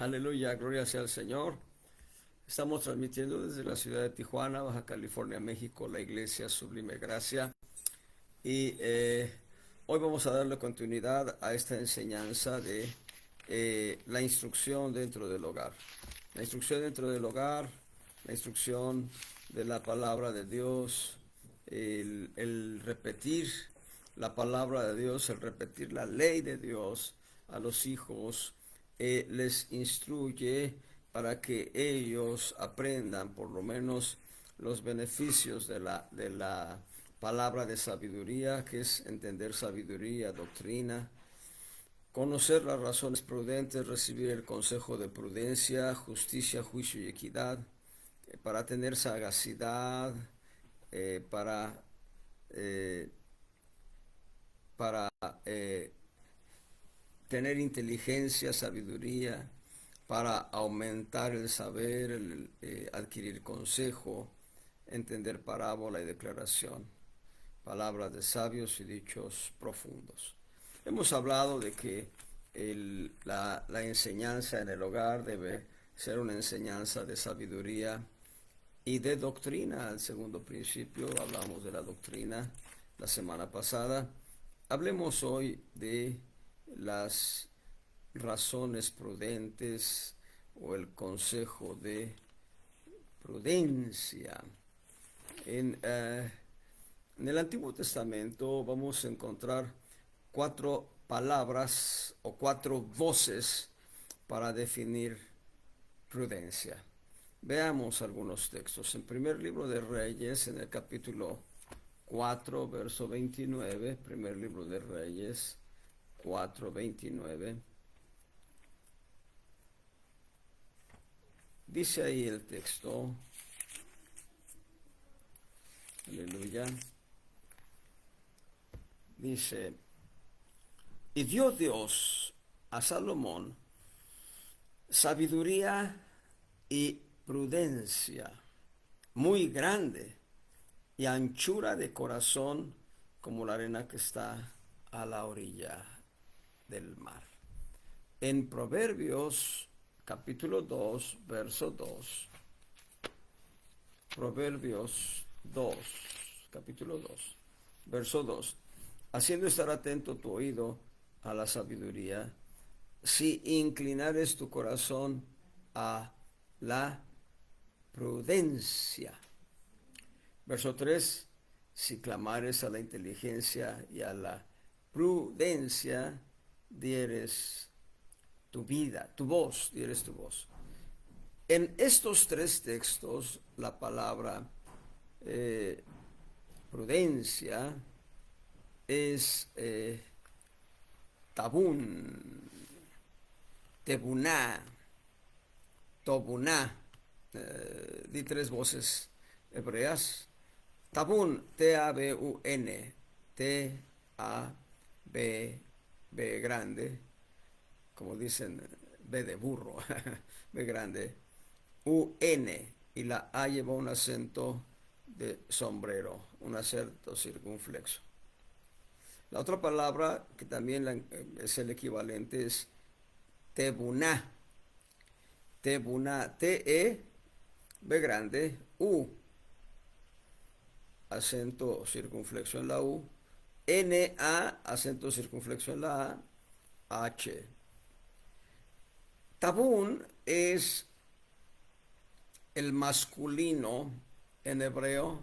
Aleluya, gloria sea al Señor. Estamos transmitiendo desde la ciudad de Tijuana, Baja California, México, la iglesia Sublime Gracia. Y hoy vamos a darle continuidad a esta enseñanza de la instrucción dentro del hogar. La instrucción dentro del hogar, la instrucción de la palabra de Dios, el repetir la palabra de Dios, el repetir la ley de Dios a los hijos, les instruye para que ellos aprendan por lo menos los beneficios de la palabra de sabiduría, que es entender sabiduría, doctrina, conocer las razones prudentes, recibir el consejo de prudencia, justicia, juicio y equidad, para tener sagacidad, eh, para, eh, para tener inteligencia, sabiduría, para aumentar el saber, adquirir consejo, entender parábola y declaración, palabras de sabios y dichos profundos. Hemos hablado de que la enseñanza en el hogar debe ser una enseñanza de sabiduría y de doctrina. El segundo principio, hablamos de la doctrina la semana pasada. Hablemos hoy de las razones prudentes o el consejo de prudencia. En, eh, en el Antiguo Testamento vamos a encontrar cuatro palabras o cuatro voces para definir prudencia. Veamos algunos textos. En primer libro de Reyes, en el capítulo 4, verso 29, primer libro de Reyes 4, 29. Dice ahí el texto, aleluya, dice, y dio Dios a Salomón sabiduría y prudencia muy grande y anchura de corazón como la arena que está a la orilla del mar. En Proverbios capítulo 2, verso 2, Proverbios 2, capítulo 2, verso 2, haciendo estar atento tu oído a la sabiduría, si inclinares tu corazón a la prudencia. Verso 3, si clamares a la inteligencia y a la prudencia, dieres tu vida, tu voz, dieres tu voz. En estos tres textos, la palabra prudencia es tabún, tebuná, tobuná, di tres voces hebreas. Tabún, T-A-B-U-N, T-A-B, B grande, como dicen, B de burro, B grande, U-N, y la A lleva un acento de sombrero, un acento circunflexo. La otra palabra que también es el equivalente es tebuná, tebuná, T-E, B grande, U, acento circunflexo en la U, N-A, acento circunflexo en la A, H. Tabún es el masculino en hebreo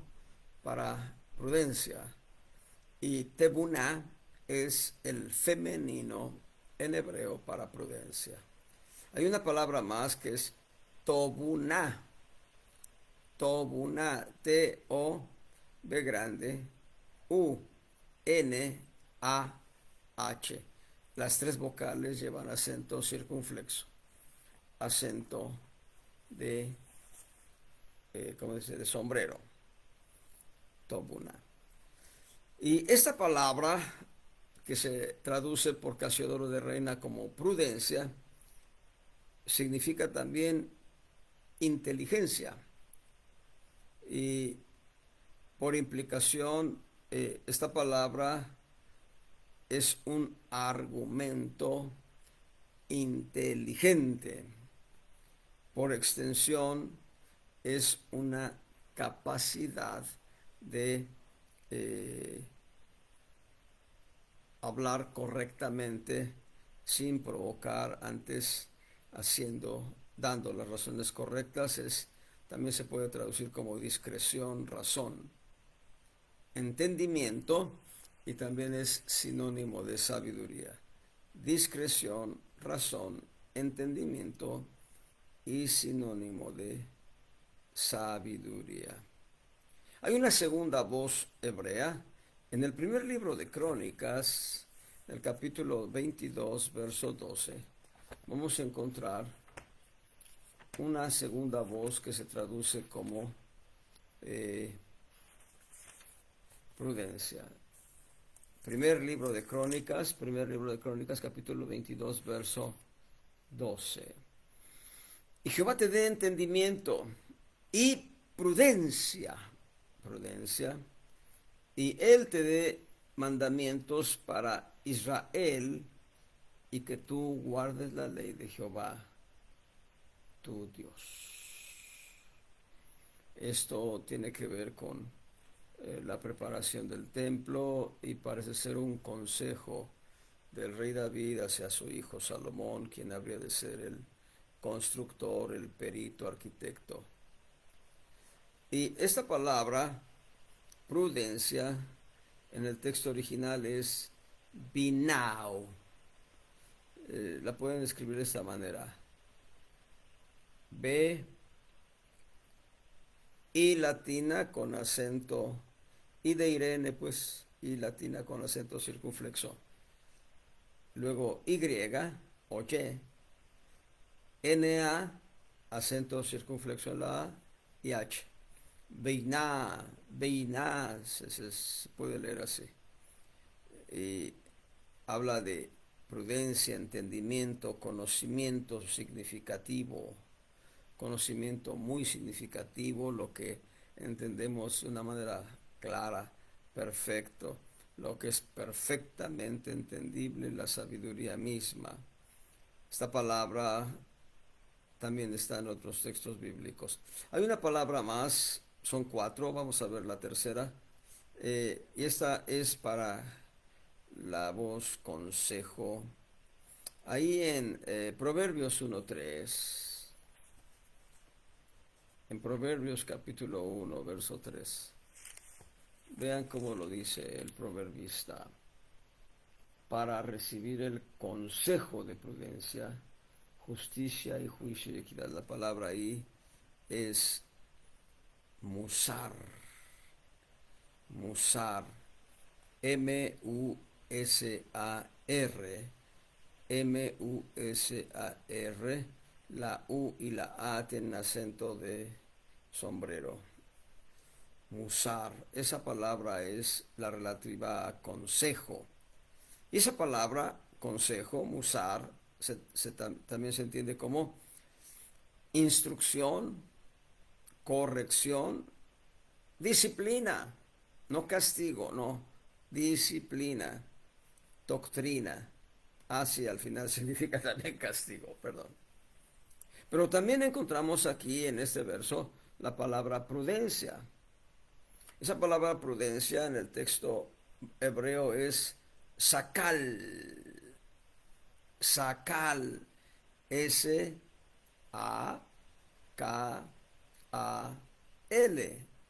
para prudencia y tebuná es el femenino en hebreo para prudencia. Hay una palabra más que es tobuná, tobuná, T-O, B grande, U-N-A-H. Las tres vocales llevan acento circunflexo, acento de, ¿cómo dice?, de sombrero, tobuna. Y esta palabra, que se traduce por Casiodoro de Reina como prudencia, significa también inteligencia. Y por implicación, esta palabra es un argumento inteligente. por extensión, es una capacidad de hablar correctamente sin provocar, antes dando las razones correctas. También se puede traducir como discreción, razón, entendimiento, y también es sinónimo de sabiduría. Discreción, razón, entendimiento y sinónimo de sabiduría. Hay una segunda voz hebrea. En el primer libro de Crónicas, en el capítulo 22, verso 12, vamos a encontrar una segunda voz que se traduce como prudencia. Primer libro de Crónicas, capítulo 22, verso 12. Y Jehová te dé entendimiento y prudencia, y Él te dé mandamientos para Israel, y que tú guardes la ley de Jehová, tu Dios. Esto tiene que ver con la preparación del templo, y parece ser un consejo del rey David hacia su hijo Salomón, quien habría de ser el constructor, el perito, arquitecto. Y esta palabra, prudencia, en el texto original es binao. La pueden escribir de esta manera: B, I latina con acento, I de Irene, pues, I latina con acento circunflexo. Luego Y o Y, NA, acento circunflexo en la A, y H. Beiná, se puede leer así. Y habla de prudencia, entendimiento, conocimiento significativo, conocimiento muy significativo, lo que entendemos de una manera clara, perfecto, lo que es perfectamente entendible, la sabiduría misma. Esta palabra también está en otros textos bíblicos. Hay una palabra más, son 4, vamos a ver la tercera, y esta es para la voz consejo. Ahí en Proverbios 1:3, en Proverbios capítulo 1, verso 3, vean cómo lo dice el proverbista: para recibir el consejo de prudencia, justicia y juicio y equidad. La palabra ahí es musar, M-U-S-A-R, M-U-S-A-R, la U y la A tienen acento de sombrero. Musar, esa palabra es la relativa a consejo. Y esa palabra, consejo, musar, también se entiende como instrucción, corrección, disciplina, no castigo, no, disciplina, doctrina. Sí, al final significa también castigo, perdón. Pero también encontramos aquí en este verso la palabra prudencia. Esa palabra prudencia en el texto hebreo es sakal, S-A-K-A-L,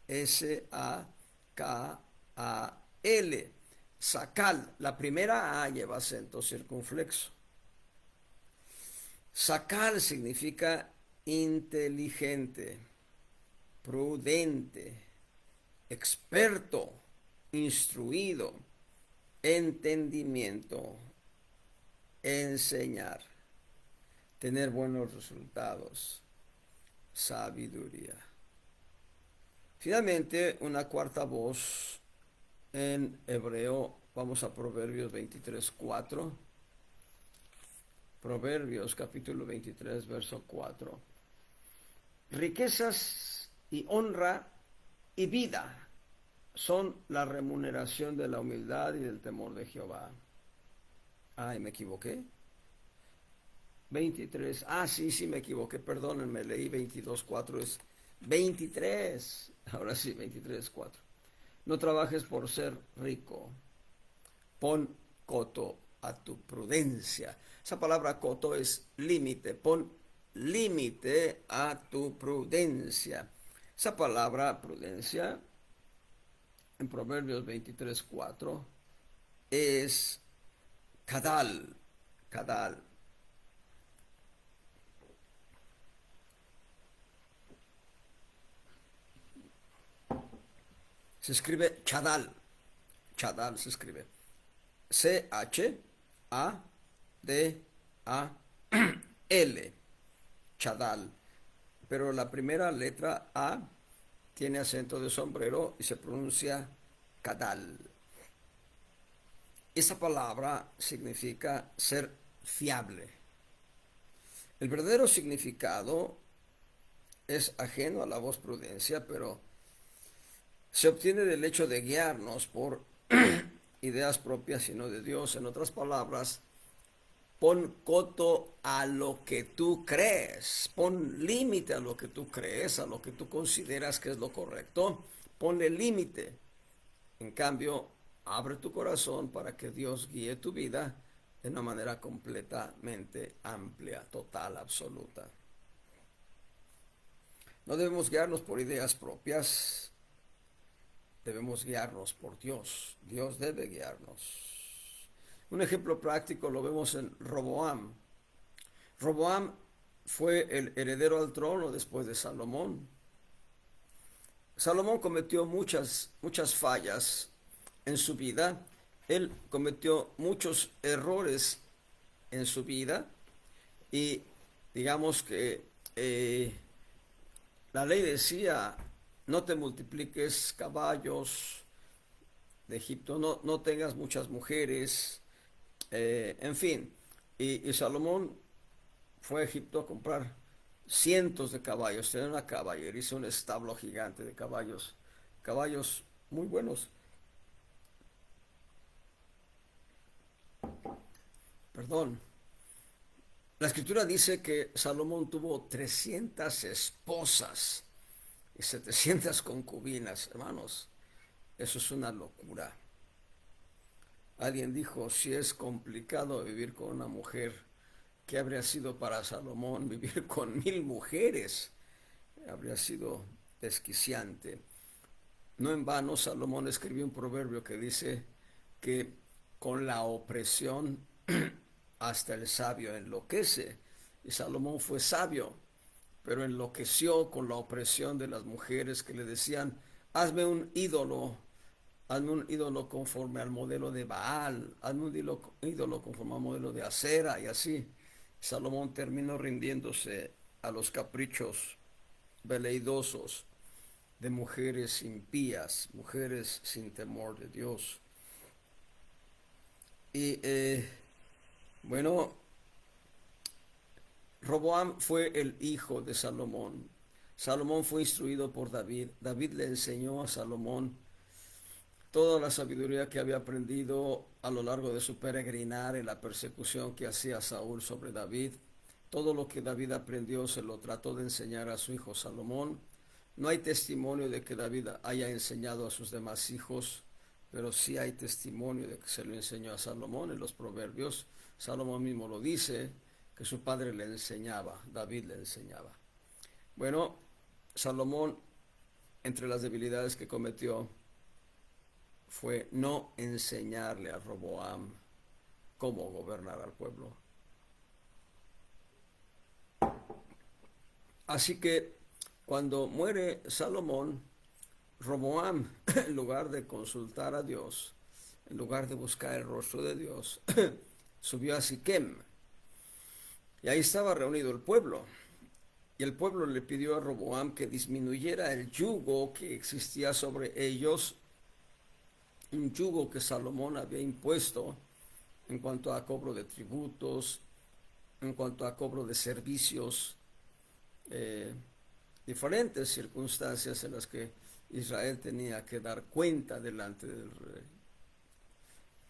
S-A-K-A-L, sakal. La primera A lleva acento circunflexo. Sakal significa inteligente, prudente, experto, instruido, entendimiento, enseñar, tener buenos resultados, sabiduría. Finalmente, una cuarta voz en hebreo. Vamos a Proverbios 23:4. Proverbios capítulo 23, verso 4. Riquezas y honra y vida son la remuneración de la humildad y del temor de Jehová. Me equivoqué. 23. Ah, sí, sí, me equivoqué, perdónenme, leí 22:4, es 23. Ahora sí, 23:4. No trabajes por ser rico. Pon coto a tu prudencia. Esa palabra coto es límite. Pon límite a tu prudencia. Esa palabra prudencia en Proverbios 23:4 es kadal. Kadal. Se escribe chadal. Chadal se escribe. Chadal. Chadal. Pero la primera letra A tiene acento de sombrero y se pronuncia kadal. Esa palabra significa ser fiable. El verdadero significado es ajeno a la voz prudencia, pero se obtiene del hecho de guiarnos por ideas propias y no de Dios. En otras palabras, pon coto a lo que tú crees, pon límite a lo que tú crees, a lo que tú consideras que es lo correcto, ponle límite. En cambio, abre tu corazón para que Dios guíe tu vida de una manera completamente amplia, total, absoluta. No debemos guiarnos por ideas propias, debemos guiarnos por Dios. Dios debe guiarnos. Un ejemplo práctico lo vemos en Roboam. Roboam fue el heredero al trono después de Salomón. Salomón cometió muchas fallas en su vida. Él cometió muchos errores en su vida y digamos que la ley decía, no te multipliques caballos de Egipto, no tengas muchas mujeres, en fin. Y Salomón fue a Egipto a comprar cientos de caballos, tenía una caballería, un establo gigante de caballos, caballos muy buenos. Perdón. La escritura dice que Salomón tuvo 300 esposas y 700 concubinas, hermanos. Eso es una locura. Alguien dijo, si es complicado vivir con una mujer, ¿qué habría sido para Salomón vivir con 1000 mujeres? Habría sido desquiciante. No en vano Salomón escribió un proverbio que dice que con la opresión hasta el sabio enloquece. Y Salomón fue sabio, pero enloqueció con la opresión de las mujeres que le decían, hazme un ídolo conforme al modelo de Baal, hazme un ídolo conforme al modelo de Acera, y así. Salomón terminó rindiéndose a los caprichos veleidosos de mujeres impías, mujeres sin temor de Dios. Y bueno, Roboam fue el hijo de Salomón. Salomón fue instruido por David. David le enseñó a Salomón toda la sabiduría que había aprendido a lo largo de su peregrinar en la persecución que hacía Saúl sobre David. Todo lo que David aprendió se lo trató de enseñar a su hijo Salomón. No hay testimonio de que David haya enseñado a sus demás hijos, pero sí hay testimonio de que se lo enseñó a Salomón en los proverbios. Salomón mismo lo dice, que su padre le enseñaba, David le enseñaba. Bueno, Salomón, entre las debilidades que cometió, fue no enseñarle a Roboam cómo gobernar al pueblo. Así que cuando muere Salomón, Roboam, en lugar de consultar a Dios, en lugar de buscar el rostro de Dios, subió a Siquem. Y ahí estaba reunido el pueblo. Y el pueblo le pidió a Roboam que disminuyera el yugo que existía sobre ellos, un yugo que Salomón había impuesto en cuanto a cobro de tributos, en cuanto a cobro de servicios, diferentes circunstancias en las que Israel tenía que dar cuenta delante del rey.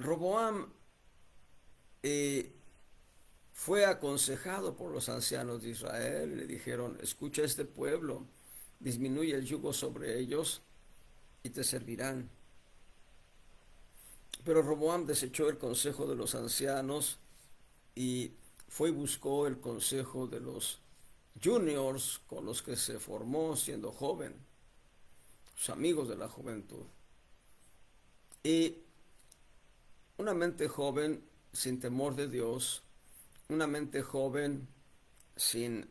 Roboam fue aconsejado por los ancianos de Israel y le dijeron, escucha a este pueblo, disminuye el yugo sobre ellos y te servirán. Pero Roboam desechó el consejo de los ancianos y fue y buscó el consejo de los juniors con los que se formó siendo joven, sus amigos de la juventud. Y una mente joven sin temor de Dios, una mente joven sin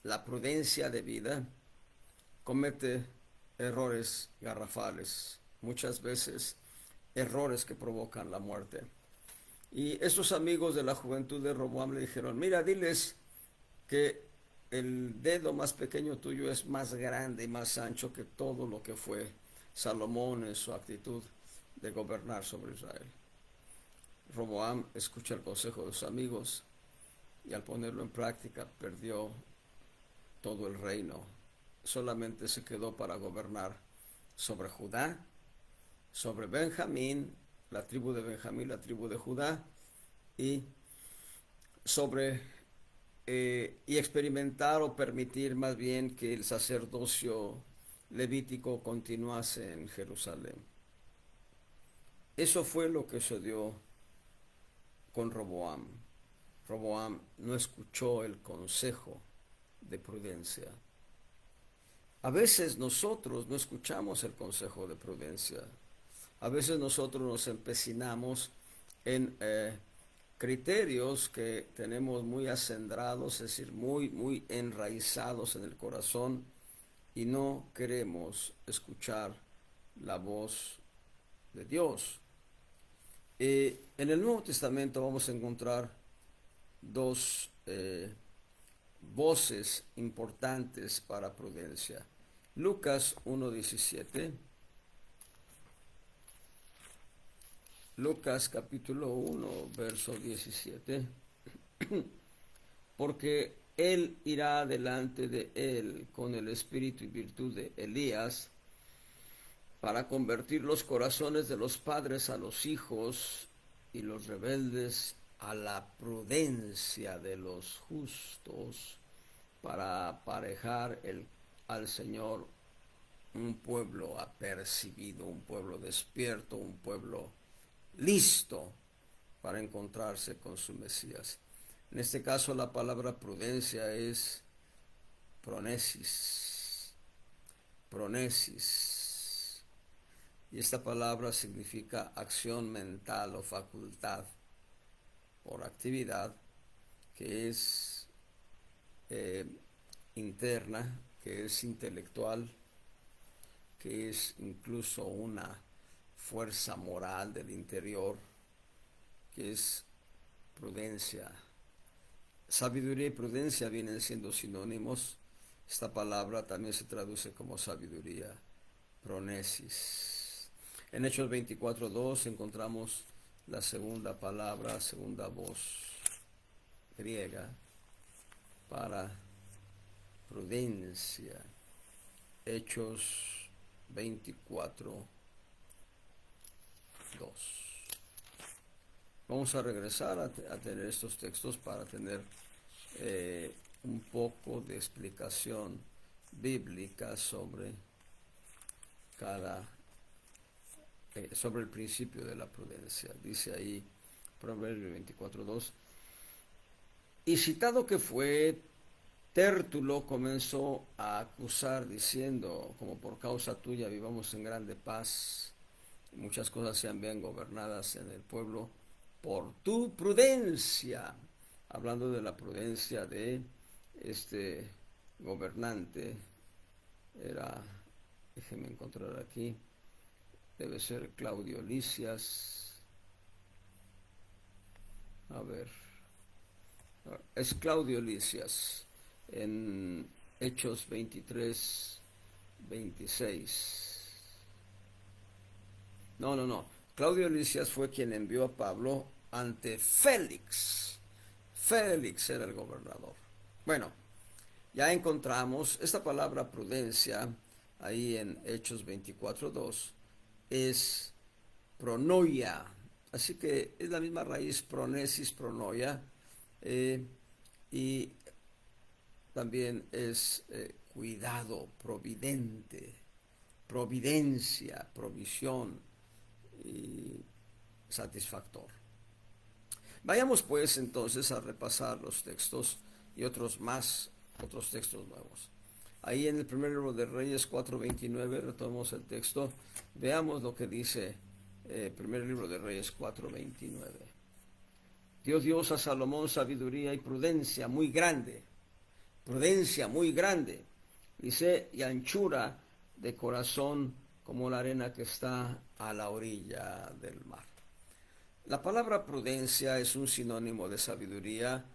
la prudencia de vida, comete errores garrafales, muchas veces errores que provocan la muerte. Y estos amigos de la juventud de Roboam le dijeron, mira, diles que el dedo más pequeño tuyo es más grande y más ancho que todo lo que fue Salomón en su actitud de gobernar sobre Israel. Roboam escucha el consejo de sus amigos y al ponerlo en práctica perdió todo el reino. Solamente se quedó para gobernar sobre Judá, sobre Benjamín, la tribu de Benjamín, la tribu de Judá, y sobre y experimentar o permitir más bien que el sacerdocio levítico continuase en Jerusalén. Eso fue lo que sucedió con Roboam. Roboam no escuchó el consejo de prudencia. A veces nosotros no escuchamos el consejo de prudencia. A veces nosotros nos empecinamos en criterios que tenemos muy acendrados, es decir, muy enraizados en el corazón y no queremos escuchar la voz de Dios. En el Nuevo Testamento vamos a encontrar dos voces importantes para prudencia. Lucas 1:17. Lucas capítulo 1, verso 17. Porque él irá delante de él con el espíritu y virtud de Elías para convertir los corazones de los padres a los hijos y los rebeldes a la prudencia de los justos, para aparejar al Señor un pueblo apercibido, un pueblo despierto, un pueblo listo para encontrarse con su Mesías. En este caso la palabra prudencia es pronesis. Pronesis. Y esta palabra significa acción mental o facultad por actividad que es interna, que es intelectual, que es incluso una fuerza moral del interior, que es prudencia. Sabiduría y prudencia vienen siendo sinónimos. Esta palabra también se traduce como sabiduría, pronesis. En Hechos 24:2 encontramos la segunda palabra, segunda voz griega para prudencia. Hechos 24:2. Vamos a regresar a tener estos textos para tener un poco de explicación bíblica sobre sobre el principio de la prudencia. Dice ahí, Proverbios 24:2, y citado que fue, Tértulo comenzó a acusar diciendo, como por causa tuya vivamos en grande paz, muchas cosas sean bien gobernadas en el pueblo por tu prudencia, hablando de la prudencia de este gobernante. Déjenme encontrar aquí, debe ser Claudio Lisias. A ver, es Claudio Lisias en Hechos 23:26. No. Claudio Lisias fue quien envió a Pablo ante Félix. Félix era el gobernador. Bueno, ya encontramos esta palabra prudencia ahí en Hechos 24:2. Es pronoia. Así que es la misma raíz, pronesis, pronoia, eh, y también es cuidado, providente, providencia, provisión y satisfactor. Vayamos pues entonces a repasar los textos y otros más, otros textos nuevos. Ahí en el primer libro de Reyes 4:29, retomamos el texto, veamos lo que dice primer libro de Reyes 4:29. Dio Dios a Salomón sabiduría y prudencia muy grande, dice, y anchura de corazón como la arena que está a la orilla del mar. La palabra prudencia es un sinónimo de sabiduría,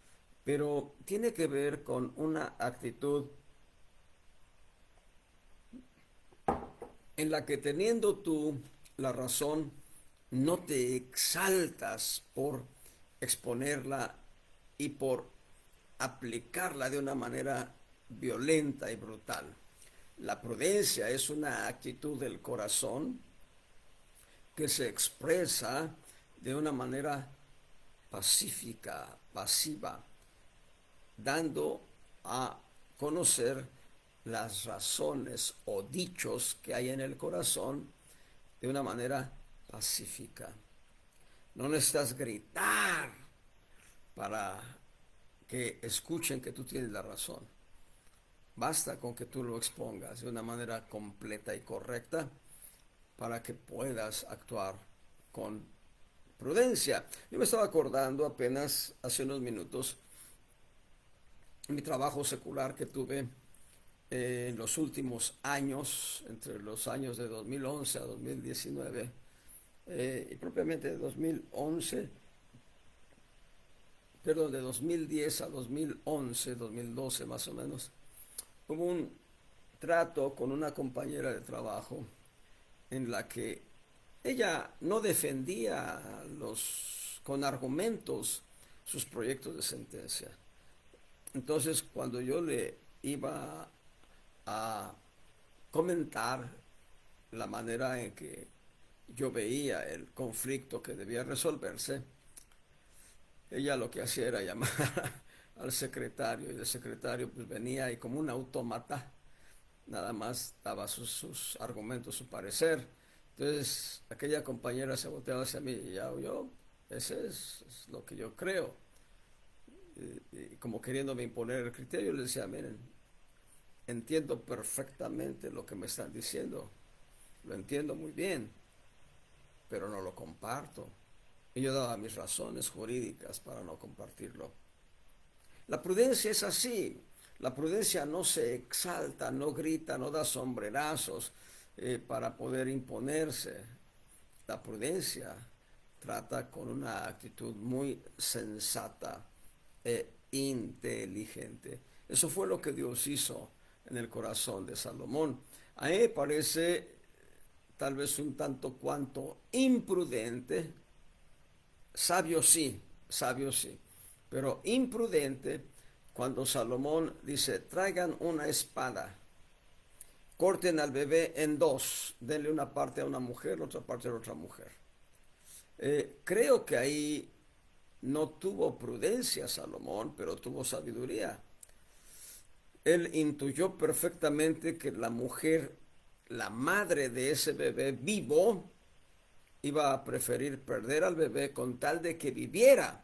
pero tiene que ver con una actitud en la que teniendo tú la razón, no te exaltas por exponerla y por aplicarla de una manera violenta y brutal. La prudencia es una actitud del corazón que se expresa de una manera pacífica, pasiva, dando a conocer las razones o dichos que hay en el corazón de una manera pacífica. No necesitas gritar para que escuchen que tú tienes la razón. Basta con que tú lo expongas de una manera completa y correcta para que puedas actuar con prudencia. Yo me estaba acordando apenas hace unos minutos mi trabajo secular que tuve en los últimos años, entre los años de 2011 a 2019, y propiamente de 2011, perdón, de 2010 a 2011, 2012 más o menos, hubo un trato con una compañera de trabajo en la que ella no defendía con argumentos sus proyectos de sentencia. Entonces, cuando yo le iba a comentar la manera en que yo veía el conflicto que debía resolverse, ella lo que hacía era llamar al secretario y el secretario pues venía y como un autómata nada más daba sus argumentos, su parecer. Entonces aquella compañera se volteaba hacia mí y ya yo, ese es lo que yo creo. Y como queriéndome imponer el criterio, le decía, miren, entiendo perfectamente lo que me están diciendo, lo entiendo muy bien, pero no lo comparto. Y yo daba mis razones jurídicas para no compartirlo. La prudencia es así. La prudencia no se exalta, no grita, no da sombrerazos para poder imponerse. La prudencia trata con una actitud muy sensata e inteligente. Eso fue lo que Dios hizo en el corazón de Salomón. A mí me parece tal vez un tanto cuanto imprudente, sabio sí, pero imprudente cuando Salomón dice, traigan una espada, corten al bebé en dos, denle una parte a una mujer, otra parte a otra mujer. Creo que ahí no tuvo prudencia Salomón, pero tuvo sabiduría. Él intuyó perfectamente que la mujer, la madre de ese bebé vivo, iba a preferir perder al bebé con tal de que viviera,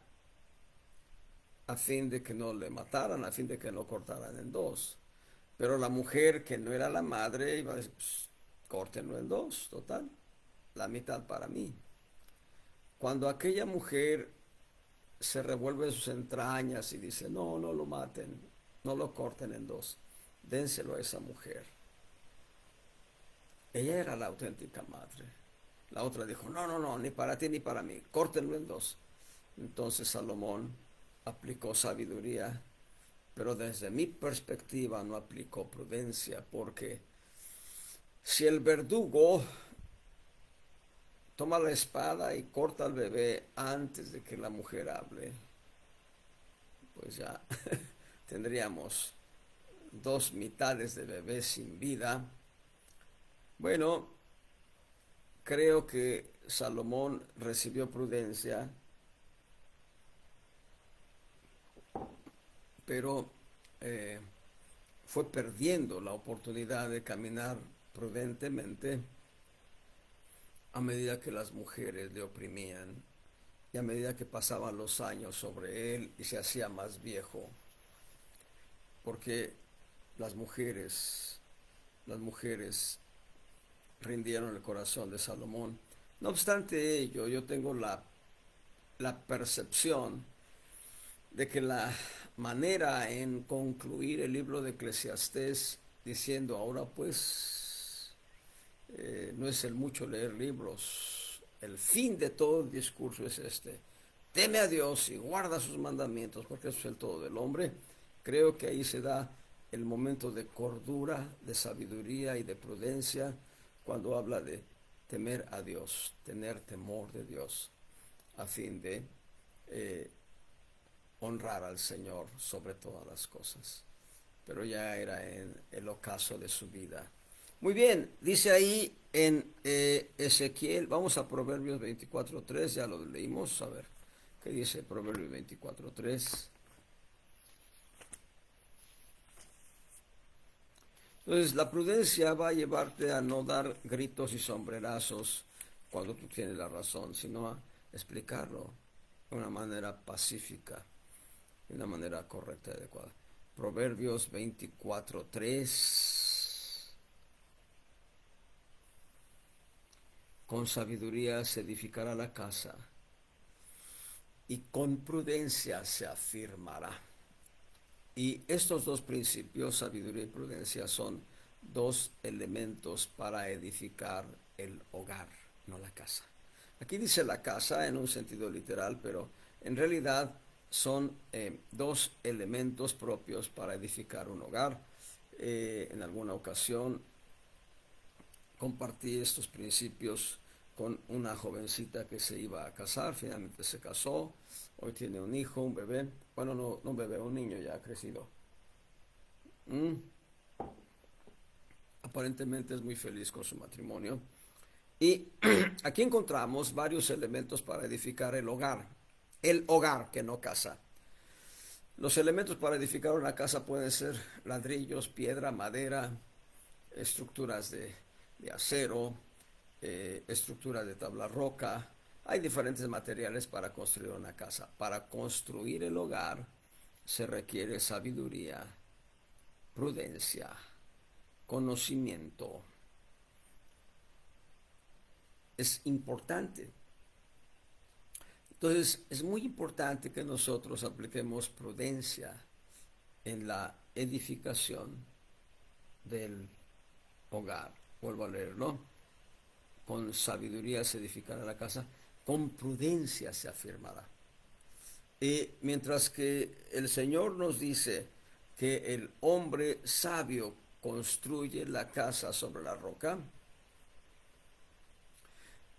a fin de que no le mataran, a fin de que no cortaran en dos. Pero la mujer que no era la madre iba a decir, pues, córtenlo en dos, total, la mitad para mí. Cuando aquella mujer se revuelve sus entrañas y dice, no, no lo maten, no lo corten en dos, dénselo a esa mujer. Ella era la auténtica madre. La otra dijo, no, no, no, ni para ti ni para mí, córtenlo en dos. Entonces Salomón aplicó sabiduría, pero desde mi perspectiva no aplicó prudencia, porque si el verdugo toma la espada y corta al bebé antes de que la mujer hable, pues ya tendríamos dos mitades de bebé sin vida. Bueno, creo que Salomón recibió prudencia pero eh, fue perdiendo la oportunidad de caminar prudentemente a medida que las mujeres le oprimían y a medida que pasaban los años sobre él y se hacía más viejo, porque las mujeres rindieron el corazón de Salomón. No obstante ello, yo tengo la percepción de que la manera en concluir el libro de Eclesiastés diciendo ahora pues no es el mucho leer libros, el fin de todo el discurso es este: teme a Dios y guarda sus mandamientos, porque eso es el todo del hombre. Creo que ahí se da el momento de cordura, de sabiduría y de prudencia cuando habla de temer a Dios, tener temor de Dios, a fin de honrar al Señor sobre todas las cosas. Pero ya era en el ocaso de su vida. Muy bien, dice ahí en Ezequiel, vamos a Proverbios 24:3, ya lo leímos, a ver, ¿qué dice Proverbios 24:3? Entonces, la prudencia va a llevarte a no dar gritos y sombrerazos cuando tú tienes la razón, sino a explicarlo de una manera pacífica, de una manera correcta y adecuada. Proverbios 24:3. Con sabiduría se edificará la casa y con prudencia se afirmará. Y estos dos principios, sabiduría y prudencia, son dos elementos para edificar el hogar, no la casa. Aquí dice la casa en un sentido literal, pero en realidad son dos elementos propios para edificar un hogar. En alguna ocasión compartí estos principios con una jovencita que se iba a casar, finalmente se casó, hoy tiene un hijo, un bebé, bueno, no un bebé, un niño ya ha crecido. Aparentemente es muy feliz con su matrimonio. Y aquí encontramos varios elementos para edificar el hogar que no casa. Los elementos para edificar una casa pueden ser ladrillos, piedra, madera, estructuras de acero, estructuras de tabla roca. Hay diferentes materiales para construir una casa. Para construir el hogar se requiere sabiduría, prudencia, conocimiento. Es importante. Entonces, es muy importante que nosotros apliquemos prudencia en la edificación del hogar. Vuelvo a leerlo. Con sabiduría se edificará la casa, con prudencia se afirmará. Y mientras que el Señor nos dice que el hombre sabio construye la casa sobre la roca,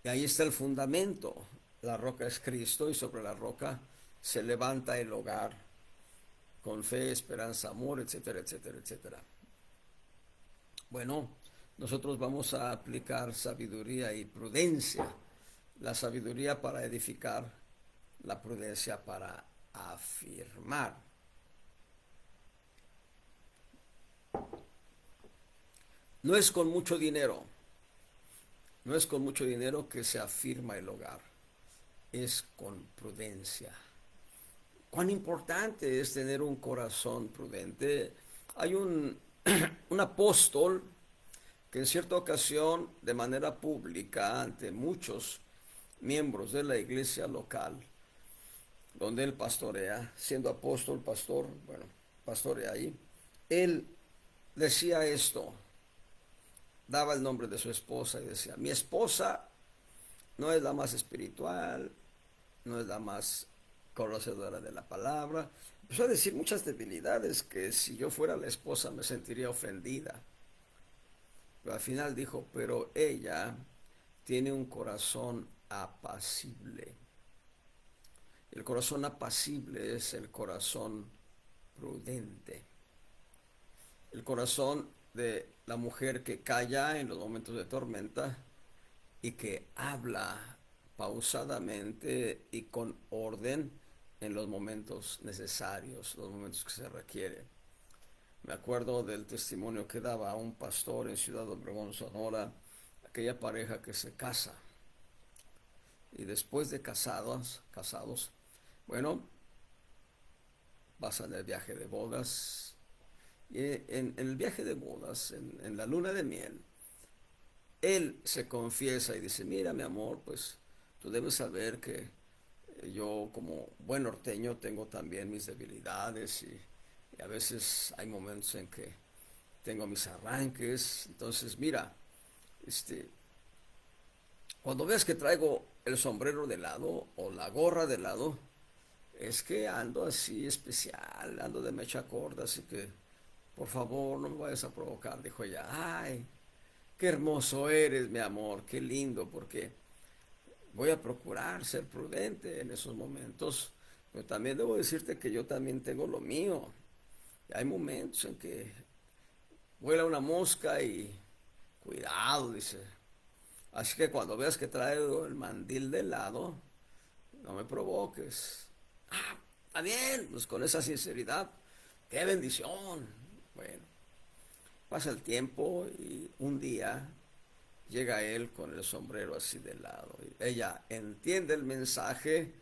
y ahí está el fundamento. La roca es Cristo y sobre la roca se levanta el hogar con fe, esperanza, amor, etcétera, etcétera, etcétera. Bueno, nosotros vamos a aplicar sabiduría y prudencia. La sabiduría para edificar, la prudencia para afirmar. No es con mucho dinero, no es con mucho dinero que se afirma el hogar, es con prudencia. Cuán importante es tener un corazón prudente. Hay un apóstol que en cierta ocasión, de manera pública, ante muchos miembros de la iglesia local, donde él pastorea, siendo apóstol, pastor, bueno, pastorea ahí, él decía esto, daba el nombre de su esposa y decía: mi esposa no es la más espiritual, no es la más conocedora de la palabra. Empezó a decir muchas debilidades que si yo fuera la esposa me sentiría ofendida. Pero al final dijo: pero ella tiene un corazón apacible. El corazón apacible es el corazón prudente. El corazón de la mujer que calla en los momentos de tormenta y que habla pausadamente y con orden en los momentos necesarios, los momentos que se requiere. Me acuerdo del testimonio que daba un pastor en Ciudad Obregón, Sonora, aquella pareja que se casa y después de casados, bueno, pasan el viaje de bodas y en el viaje de bodas, en la luna de miel, él se confiesa y dice, mira mi amor, pues tú debes saber que yo como buen norteño tengo también mis debilidades y a veces hay momentos en que tengo mis arranques. Entonces, mira, este, cuando ves que traigo el sombrero de lado o la gorra de lado, es que ando así especial, ando de mecha corta, así que por favor no me vayas a provocar, dijo ella. Ay, qué hermoso eres, mi amor, qué lindo, porque voy a procurar ser prudente en esos momentos, pero también debo decirte que yo también tengo lo mío. Hay momentos en que vuela una mosca y cuidado, dice. Así que cuando veas que traigo el mandil de lado, no me provoques. Ah, está bien, pues con esa sinceridad, qué bendición. Bueno, pasa el tiempo y un día llega él con el sombrero así de lado. Y ella entiende el mensaje,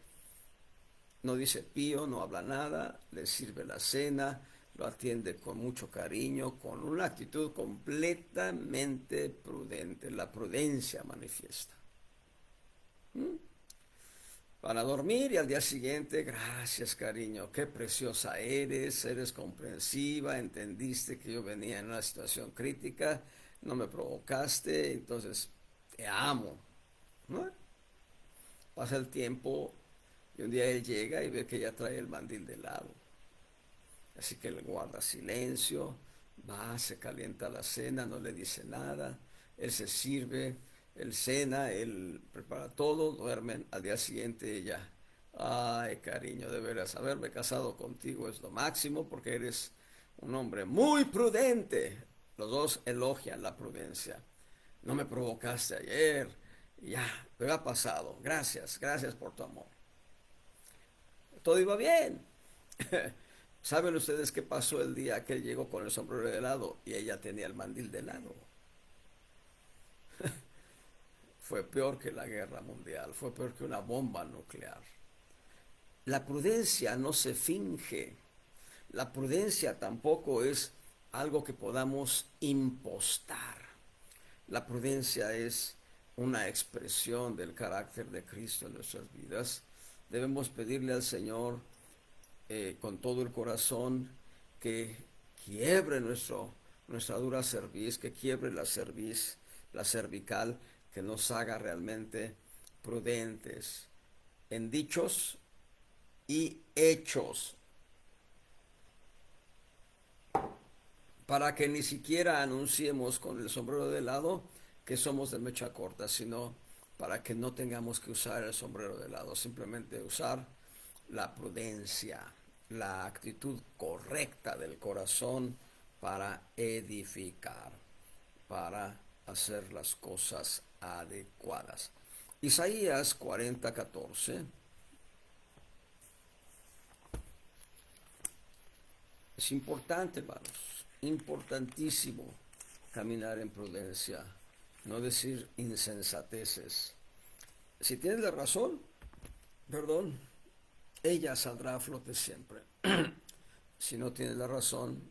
no dice pío, no habla nada, le sirve la cena, lo atiende con mucho cariño, con una actitud completamente prudente. La prudencia manifiesta. ¿Mm? Para dormir y al día siguiente, gracias cariño, qué preciosa eres, eres comprensiva, entendiste que yo venía en una situación crítica, no me provocaste, entonces te amo, ¿no? Pasa el tiempo y un día él llega y ve que ella trae el mandil de lado. Así que él guarda silencio, va, se calienta la cena, no le dice nada, él se sirve, él cena, él prepara todo, duermen, al día siguiente ella, ay cariño, de veras, haberme casado contigo es lo máximo porque eres un hombre muy prudente. Los dos elogian la prudencia. No me provocaste ayer, ya, pero ha pasado, gracias, gracias por tu amor. Todo iba bien. ¿Saben ustedes qué pasó el día que él llegó con el sombrero de lado y ella tenía el mandil de lado? Fue peor que la guerra mundial, fue peor que una bomba nuclear. La prudencia no se finge, la prudencia tampoco es algo que podamos impostar. La prudencia es una expresión del carácter de Cristo en nuestras vidas. Debemos pedirle al Señor con todo el corazón que quiebre nuestra dura cerviz, que quiebre la cerviz, la cervical, que nos haga realmente prudentes en dichos y hechos, para que ni siquiera anunciemos con el sombrero de lado que somos de mecha corta, sino para que no tengamos que usar el sombrero de lado, simplemente usar la prudencia, la actitud correcta del corazón para edificar, para hacer las cosas adecuadas. Isaías 40:14 es importante, hermanos, importantísimo caminar en prudencia, no decir insensateces. Si tienes la razón, perdón, ella saldrá a flote siempre. Si no tienes la razón,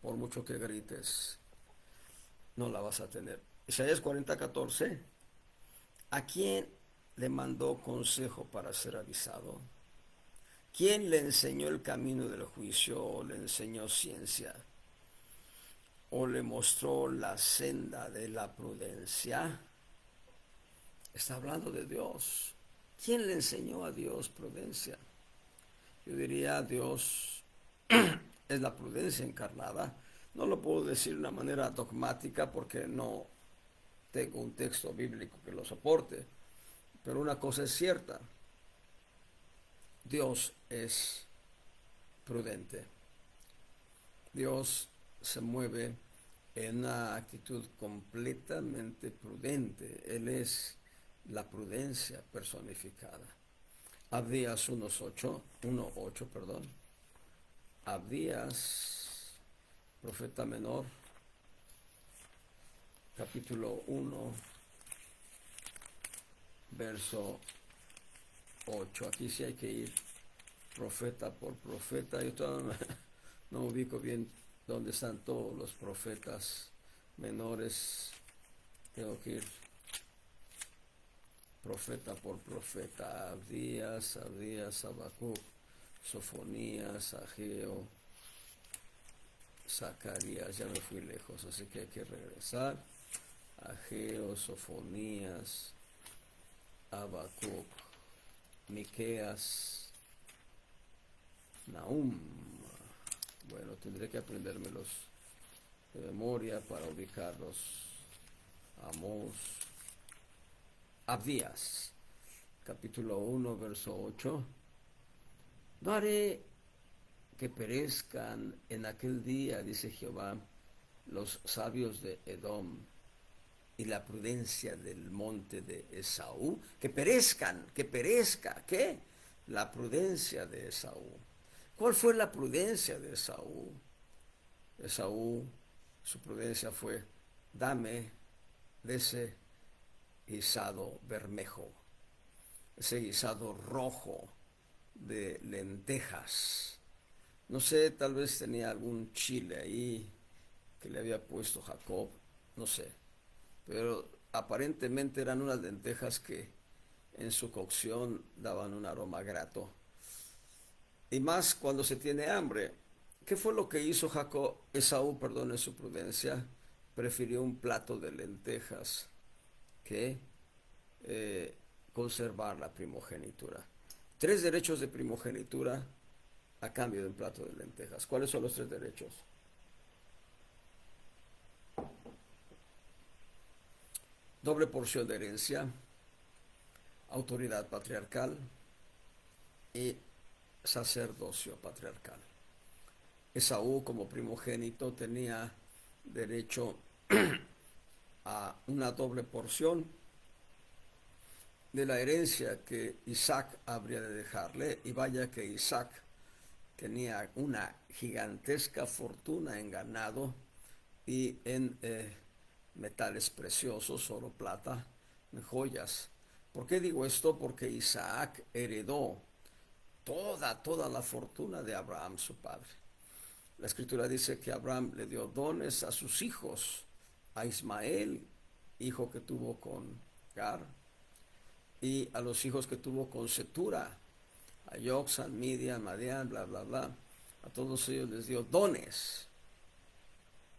por mucho que grites, no la vas a tener. Isaías 40:14. ¿A quién le mandó consejo para ser avisado? ¿Quién le enseñó el camino del juicio o le enseñó ciencia? ¿O le mostró la senda de la prudencia? Está hablando de Dios. ¿Quién le enseñó a Dios prudencia? Yo diría Dios es la prudencia encarnada. No lo puedo decir de una manera dogmática porque no tengo un texto bíblico que lo soporte. Pero una cosa es cierta. Dios es prudente. Dios se mueve en una actitud completamente prudente. Él es la prudencia personificada. Abdías 1:8, perdón. Abdías, profeta menor, capítulo 1, verso 8. Aquí sí hay que ir profeta por profeta. Yo todavía no ubico bien dónde están todos los profetas menores. Tengo que ir profeta por profeta. Abdías, Habacuc, Sofonías, Ageo, Zacarías. Ya me fui lejos, así que hay que regresar. Ageo, Sofonías, Habacuc, Miqueas, Nahum. Bueno, tendré que aprendérmelos de memoria para ubicarlos. Amós. Abdías, capítulo 1, verso 8. No haré que perezcan en aquel día, dice Jehová, los sabios de Edom y la prudencia del monte de Esaú. Que perezcan, que perezca, ¿qué? La prudencia de Esaú. ¿Cuál fue la prudencia de Esaú? Esaú, su prudencia fue: dame de ese guisado bermejo, ese guisado rojo de lentejas. No sé, tal vez tenía algún chile ahí que le había puesto Jacob, no sé, pero aparentemente eran unas lentejas que en su cocción daban un aroma grato. Y más cuando se tiene hambre. ¿Qué fue lo que hizo Esaú, en su prudencia? Prefirió un plato de lentejas que conservar la primogenitura. 3 derechos de primogenitura a cambio de un plato de lentejas. ¿Cuáles son los 3 derechos? Doble porción de herencia, autoridad patriarcal y sacerdocio patriarcal. Esaú, como primogénito, tenía derecho a una doble porción de la herencia que Isaac habría de dejarle, y vaya que Isaac tenía una gigantesca fortuna en ganado y en metales preciosos, oro, plata, en joyas. ¿Por qué digo esto? Porque Isaac heredó toda la fortuna de Abraham, su padre. La escritura dice que Abraham le dio dones a sus hijos, a Ismael, hijo que tuvo con Gar, y a los hijos que tuvo con Setura, a Yoxan, Midian, Madian, bla, bla, bla. A todos ellos les dio dones,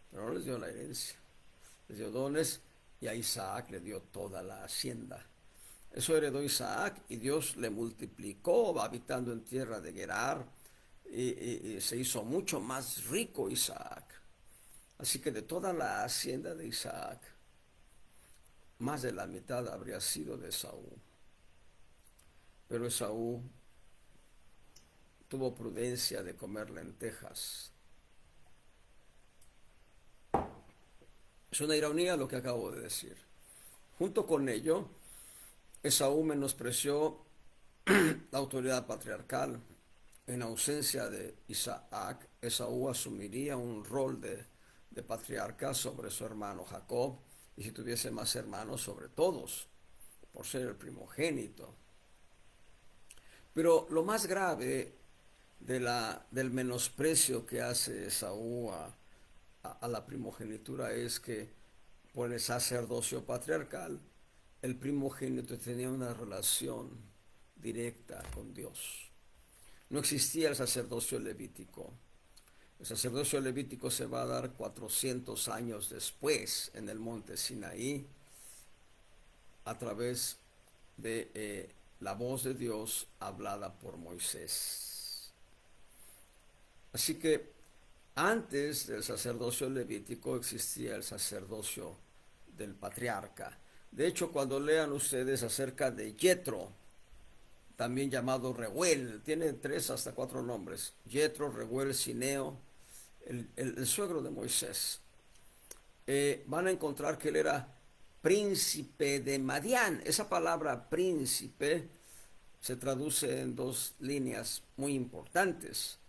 pero no les dio la herencia. Les dio dones, y a Isaac le dio toda la hacienda. Eso heredó Isaac, y Dios le multiplicó, habitando en tierra de Gerar, y se hizo mucho más rico Isaac. Así que de toda la hacienda de Isaac, más de la mitad habría sido de Esaú. Pero Esaú tuvo prudencia de comer lentejas. Es una ironía lo que acabo de decir. Junto con ello, Esaú menospreció la autoridad patriarcal. En ausencia de Isaac, Esaú asumiría un rol de patriarca sobre su hermano Jacob, y si tuviese más hermanos, sobre todos, por ser el primogénito. Pero lo más grave del menosprecio que hace Esaú a la primogenitura es que por el sacerdocio patriarcal, el primogénito tenía una relación directa con Dios. No existía el sacerdocio levítico. El sacerdocio levítico se va a dar 400 años después en el monte Sinaí, a través de la voz de Dios hablada por Moisés. Así que antes del sacerdocio levítico existía el sacerdocio del patriarca. De hecho, cuando lean ustedes acerca de Jetro, también llamado Reuel, tiene 3 hasta 4 nombres: Jetro, Reuel, Cineo, el suegro de Moisés, van a encontrar que él era príncipe de Madián. Esa palabra príncipe se traduce en dos líneas muy importantes.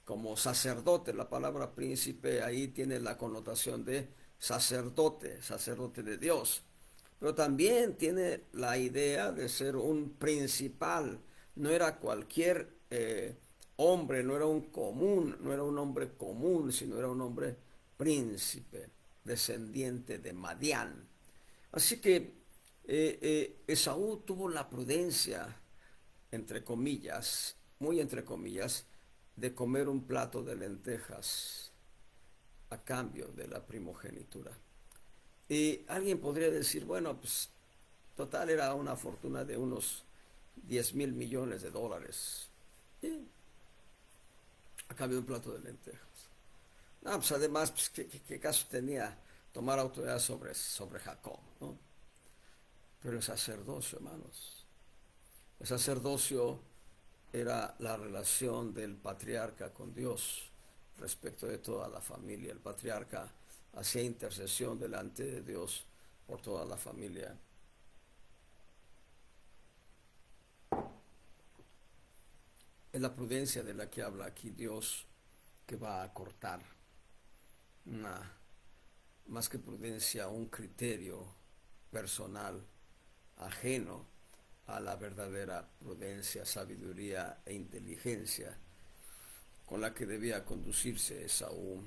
Como sacerdote, la palabra príncipe ahí tiene la connotación de sacerdote, sacerdote de Dios. Pero también tiene la idea de ser un principal. No era cualquier hombre, no era un común, no era un hombre común, sino era un hombre príncipe, descendiente de Madián. Así que Esaú tuvo la prudencia, entre comillas, muy entre comillas, de comer un plato de lentejas a cambio de la primogenitura. Y alguien podría decir, bueno, pues total era una fortuna de unos 10,000 millones de dólares. Y a cambio de un plato de lentejas. No, pues además, pues, ¿qué caso tenía tomar autoridad sobre Jacob, ¿no? Pero el sacerdocio, hermanos, el sacerdocio era la relación del patriarca con Dios respecto de toda la familia. El patriarca hacía intercesión delante de Dios por toda la familia. Es la prudencia de la que habla aquí Dios que va a cortar una, más que prudencia, un criterio personal ajeno a la verdadera prudencia, sabiduría e inteligencia con la que debía conducirse Esaú.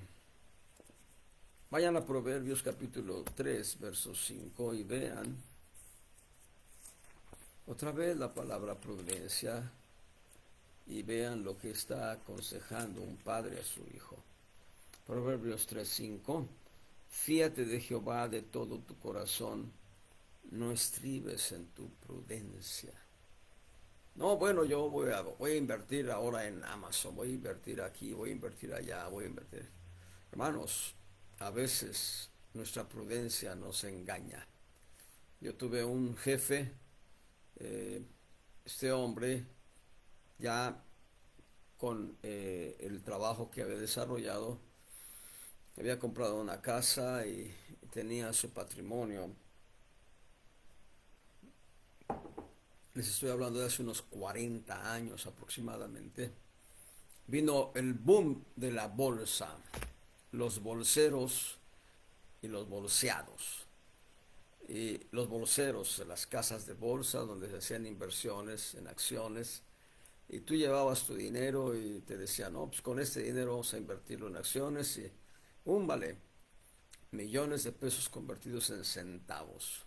Vayan a Proverbios capítulo 3, versos 5 y vean otra vez la palabra prudencia y vean lo que está aconsejando un padre a su hijo. Proverbios 3, 5. Fíate de Jehová de todo tu corazón, no estribes en tu prudencia. No, bueno, yo voy a invertir ahora en Amazon, voy a invertir aquí, voy a invertir allá, voy a invertir. Hermanos, a veces nuestra prudencia nos engaña. Yo tuve un jefe, este hombre, ya con el trabajo que había desarrollado, había comprado una casa y tenía su patrimonio. Les estoy hablando de hace unos 40 años aproximadamente. Vino el boom de la bolsa, los bolseros y los bolseados. Y los bolseros, las casas de bolsa donde se hacían inversiones en acciones. Y tú llevabas tu dinero y te decían, no, pues con este dinero vamos a invertirlo en acciones y vale, millones de pesos convertidos en centavos.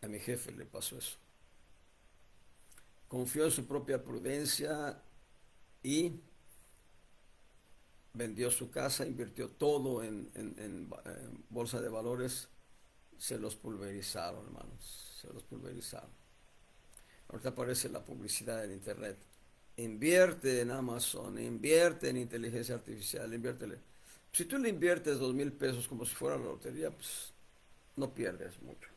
A mi jefe le pasó eso. Confió en su propia prudencia y vendió su casa, invirtió todo en bolsa de valores, se los pulverizaron, hermanos, se los pulverizaron. Ahorita aparece la publicidad en internet. Invierte en Amazon, invierte en inteligencia artificial, inviértele. Si tú le inviertes 2,000 pesos como si fuera la lotería, pues no pierdes mucho.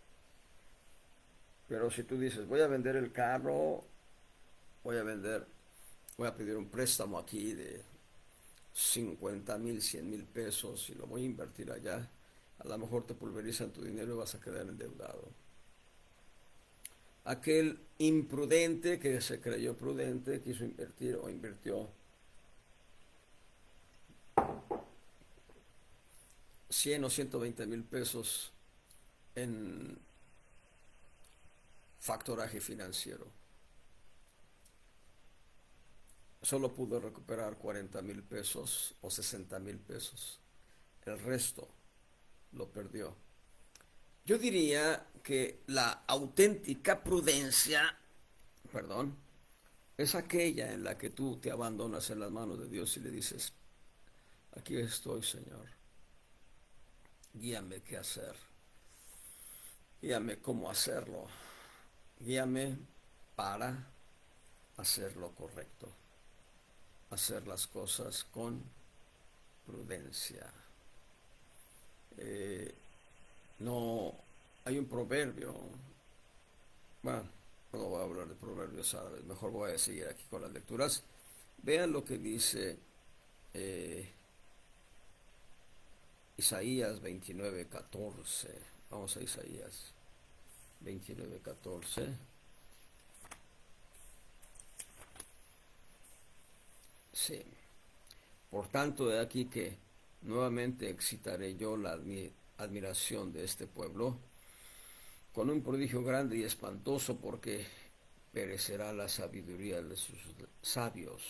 Pero si tú dices, voy a vender el carro, voy a pedir un préstamo aquí de 50,000, 100,000 pesos y lo voy a invertir allá, a lo mejor te pulverizan tu dinero y vas a quedar endeudado. Aquel imprudente que se creyó prudente quiso invertir o invirtió 100 o 120,000 pesos en factoraje financiero. Solo pudo recuperar 40,000 pesos o 60,000 pesos. El resto lo perdió. Yo diría que la auténtica prudencia, es aquella en la que tú te abandonas en las manos de Dios y le dices, aquí estoy, Señor, guíame qué hacer, guíame cómo hacerlo, guíame para hacer lo correcto, hacer las cosas con prudencia. No, hay un proverbio, bueno, no voy a hablar de proverbios árabes, mejor voy a seguir aquí con las lecturas. Vean lo que dice Isaías 29:14. Vamos a Isaías 29:14. Sí. Por tanto, he aquí que nuevamente excitaré yo la admiración de este pueblo con un prodigio grande y espantoso, porque perecerá la sabiduría de sus sabios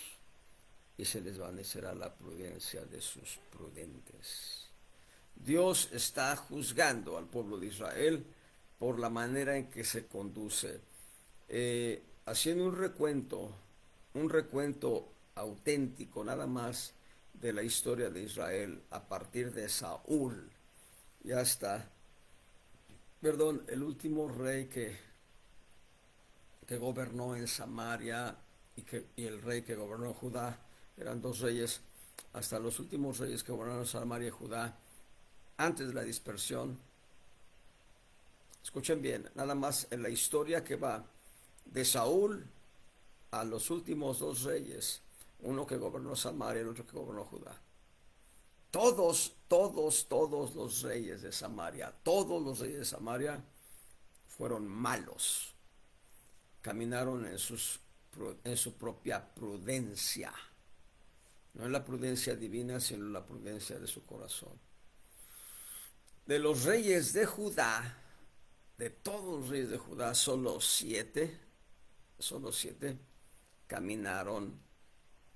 y se desvanecerá la prudencia de sus prudentes. Dios está juzgando al pueblo de Israel por la manera en que se conduce, haciendo un recuento auténtico nada más de la historia de Israel a partir de Saúl. Ya está, perdón, el último rey que gobernó en Samaria y el rey que gobernó en Judá, eran dos reyes, hasta los últimos reyes que gobernaron Samaria y Judá, antes de la dispersión. Escuchen bien, nada más en la historia que va de Saúl a los últimos dos reyes, uno que gobernó Samaria y el otro que gobernó Judá. Todos los reyes de Samaria, todos los reyes de Samaria fueron malos. Caminaron en su propia prudencia. No es la prudencia divina, sino la prudencia de su corazón. De los reyes de Judá, de todos los reyes de Judá, solo siete caminaron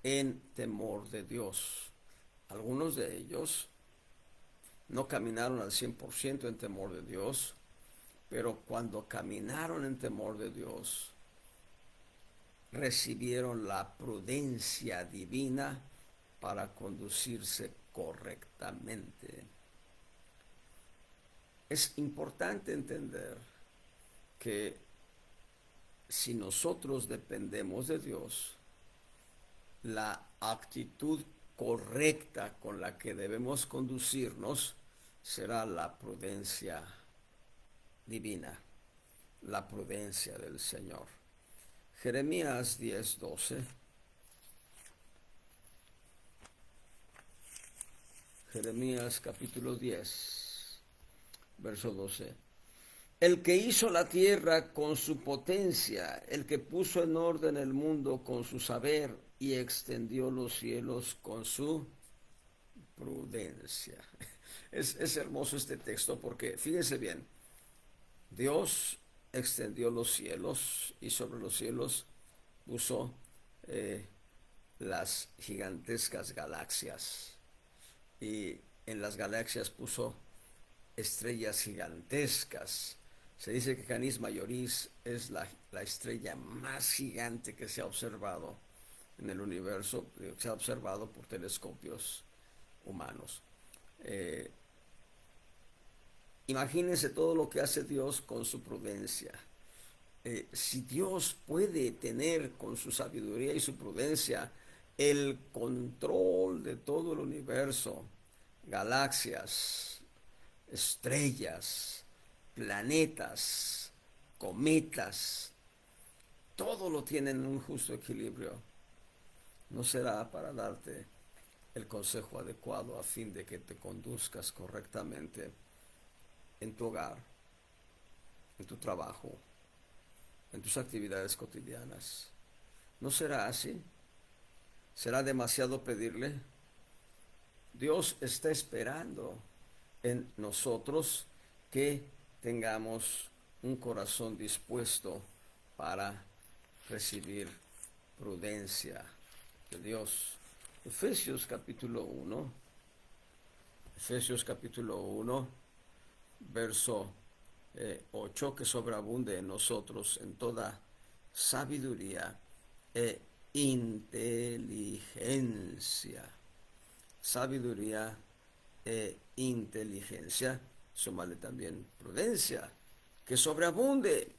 en temor de Dios. Algunos de ellos no caminaron al 100% en temor de Dios, pero cuando caminaron en temor de Dios, recibieron la prudencia divina para conducirse correctamente. Es importante entender que si nosotros dependemos de Dios, la actitud correcta con la que debemos conducirnos será la prudencia divina, la prudencia del Señor. Jeremías 10:12. Jeremías capítulo 10, verso 12. El que hizo la tierra con su potencia, el que puso en orden el mundo con su saber y extendió los cielos con su prudencia. Es hermoso este texto porque fíjense bien, Dios extendió los cielos y sobre los cielos puso las gigantescas galaxias, y en las galaxias puso estrellas gigantescas. Se dice que Canis Majoris es la estrella más gigante que se ha observado en el universo, que se ha observado por telescopios humanos. Imagínense todo lo que hace Dios con su prudencia. Si Dios puede tener con su sabiduría y su prudencia el control de todo el universo, galaxias, estrellas, planetas, cometas, todo lo tiene en un justo equilibrio, ¿no será para darte el consejo adecuado a fin de que te conduzcas correctamente en tu hogar, en tu trabajo, en tus actividades cotidianas? ¿No será así? ¿Será demasiado pedirle? Dios está esperando en nosotros que tengamos un corazón dispuesto para recibir prudencia de Dios. Efesios capítulo 1, verso 8, que sobreabunde en nosotros en toda sabiduría e inteligencia. Sabiduría e inteligencia, súmale también prudencia, que sobreabunde,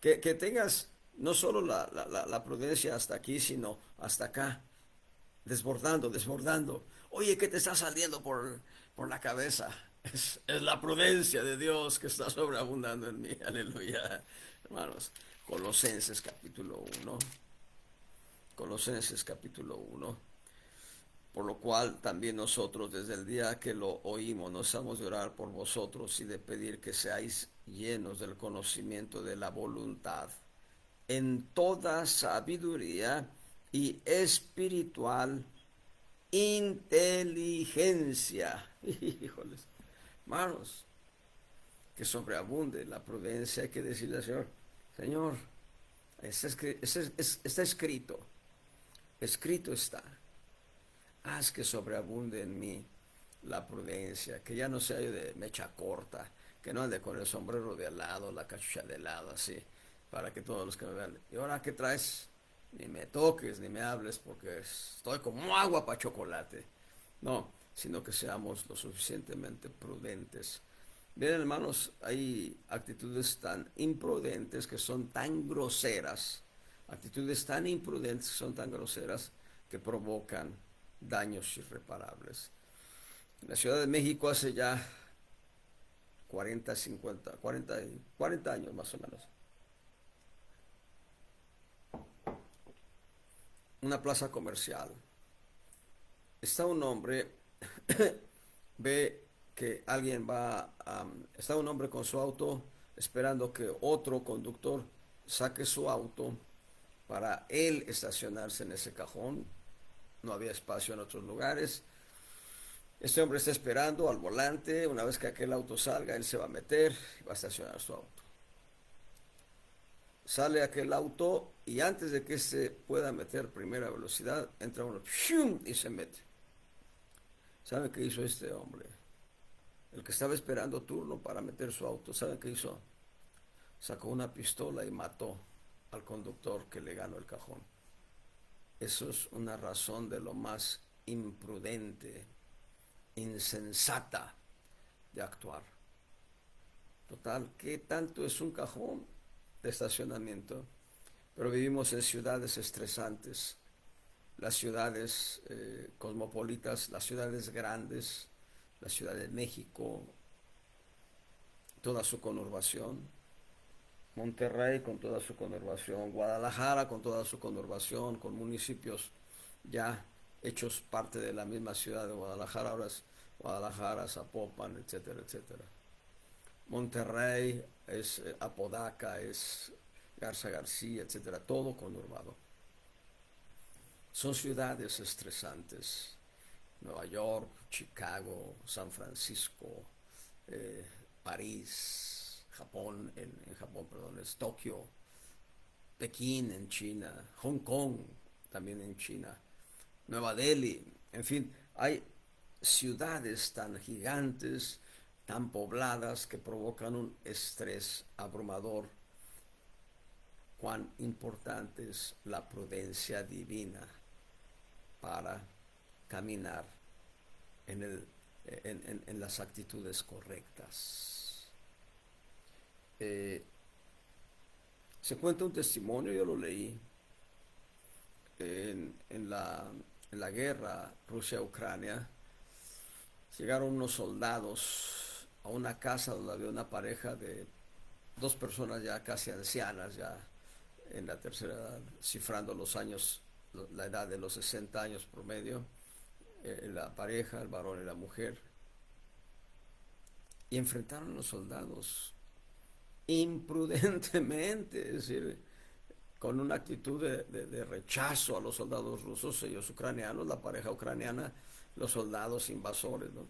que tengas no solo la prudencia hasta aquí, sino hasta acá, desbordando. Oye, ¿qué te está saliendo por la cabeza? Es la prudencia de Dios que está sobreabundando en mí, aleluya. Hermanos, Colosenses capítulo 1, Colosenses capítulo 1. Por lo cual también nosotros desde el día que lo oímos nos hemos de orar por vosotros y de pedir que seáis llenos del conocimiento de la voluntad en toda sabiduría y espiritual inteligencia. Híjoles, hermanos, que sobreabunde la prudencia. Hay que decirle al Señor, Señor, está escrito, escrito está. Haz que sobreabunde en mí la prudencia, que ya no sea yo de mecha corta, que no ande con el sombrero de al lado, la cachucha de lado, así, para que todos los que me vean, ¿y ahora qué traes? Ni me toques, ni me hables, porque estoy como agua para chocolate. No, sino que seamos lo suficientemente prudentes. Bien, hermanos, hay actitudes tan imprudentes que son tan groseras, actitudes tan imprudentes que son tan groseras que provocan daños irreparables. En la Ciudad de México hace ya 40, 50, 40 años más o menos, una plaza comercial. Está un hombre, ve que alguien está un hombre con su auto esperando que otro conductor saque su auto para él estacionarse en ese cajón. No había espacio en otros lugares. Este hombre está esperando al volante. Una vez que aquel auto salga, él se va a meter y va a estacionar su auto. Sale aquel auto y antes de que se pueda meter primera velocidad, entra uno y se mete. ¿Sabe qué hizo este hombre? El que estaba esperando turno para meter su auto, ¿sabe qué hizo? Sacó una pistola y mató al conductor que le ganó el cajón. Eso es una razón de lo más imprudente, insensata de actuar. Total, ¿qué tanto es un cajón de estacionamiento? Pero vivimos en ciudades estresantes, las ciudades cosmopolitas, las ciudades grandes, la Ciudad de México, toda su conurbación, Monterrey con toda su conurbación, Guadalajara con toda su conurbación, con municipios ya hechos parte de la misma ciudad de Guadalajara, ahora es Guadalajara, Zapopan, etcétera, etcétera. Monterrey es Apodaca, es Garza García, etcétera, todo conurbado. Son ciudades estresantes. Nueva York, Chicago, San Francisco, París, Japón, en Japón, perdón, es Tokio, Pekín en China, Hong Kong también en China, Nueva Delhi, en fin, hay ciudades tan gigantes, tan pobladas que provocan un estrés abrumador. Cuán importante es la prudencia divina para caminar en, en las actitudes correctas. Se cuenta un testimonio, yo lo leí, en la guerra Rusia-Ucrania. Llegaron unos soldados a una casa donde había una pareja de dos personas ya casi ancianas, ya en la tercera edad, cifrando los años, la edad de los 60 años promedio, la pareja, el varón y la mujer, y enfrentaron a los soldados imprudentemente, es decir, con una actitud de rechazo a los soldados rusos, ellos ucranianos, la pareja ucraniana, los soldados invasores, ¿no?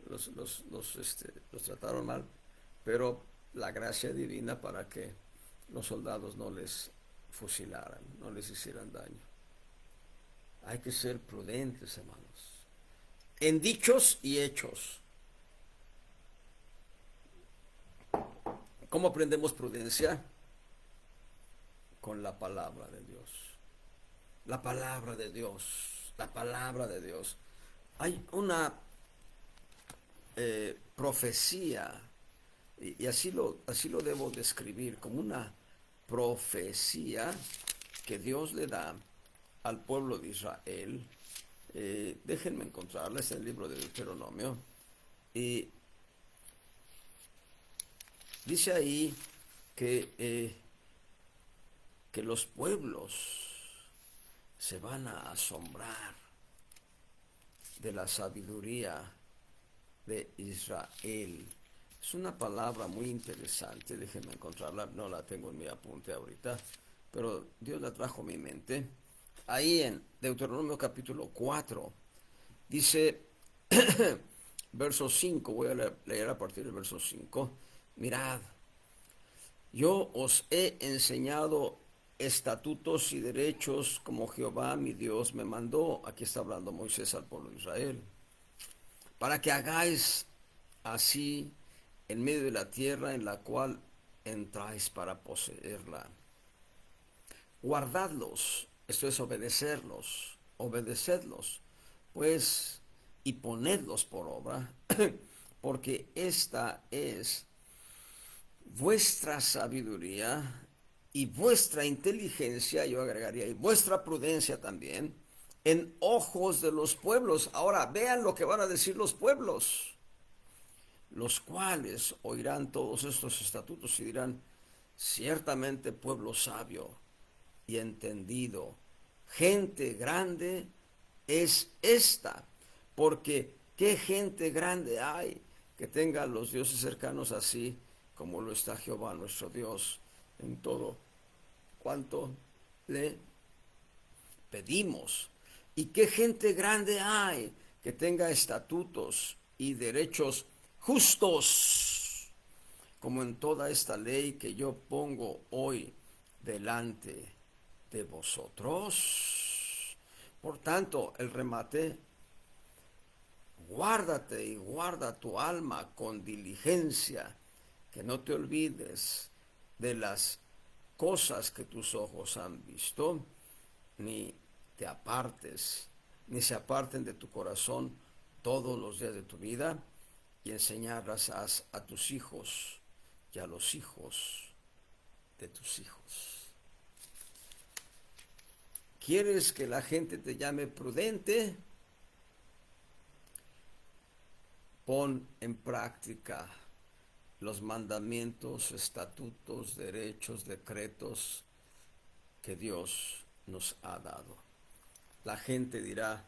Los trataron mal, pero la gracia divina para que los soldados no les fusilaran, no les hicieran daño. Hay que ser prudentes, hermanos, en dichos y hechos. ¿Cómo aprendemos prudencia? Con la palabra de Dios. La palabra de Dios. La palabra de Dios. Hay una profecía, y así lo debo describir, como una profecía que Dios le da al pueblo de Israel. Déjenme encontrarla, es el libro de Deuteronomio. Y dice ahí que los pueblos se van a asombrar de la sabiduría de Israel. Es una palabra muy interesante, déjenme encontrarla, no la tengo en mi apunte ahorita, pero Dios la trajo a mi mente. ahí en Deuteronomio capítulo 4. Dice, verso 5, voy a leer a partir del verso 5. Mirad, yo os he enseñado estatutos y derechos como Jehová mi Dios me mandó. Aquí está hablando Moisés al pueblo de Israel. Para que hagáis así en medio de la tierra en la cual entráis para poseerla. Guardadlos, esto es obedecerlos, obedecedlos, pues, y ponedlos por obra, porque esta es vuestra sabiduría y vuestra inteligencia, yo agregaría, y vuestra prudencia también, en ojos de los pueblos. Ahora, vean lo que van a decir los pueblos, los cuales oirán todos estos estatutos y dirán, ciertamente pueblo sabio y entendido, gente grande es esta, porque qué gente grande hay que tenga los dioses cercanos así como lo está Jehová nuestro Dios en todo cuanto le pedimos. Y qué gente grande hay que tenga estatutos y derechos justos, como en toda esta ley que yo pongo hoy delante de vosotros. Por tanto, el remate, guárdate y guarda tu alma con diligencia, que no te olvides de las cosas que tus ojos han visto, ni te apartes, ni se aparten de tu corazón todos los días de tu vida, y enseñarlas a tus hijos y a los hijos de tus hijos. ¿Quieres que la gente te llame prudente? Pon en práctica los mandamientos, estatutos, derechos, decretos que Dios nos ha dado. La gente dirá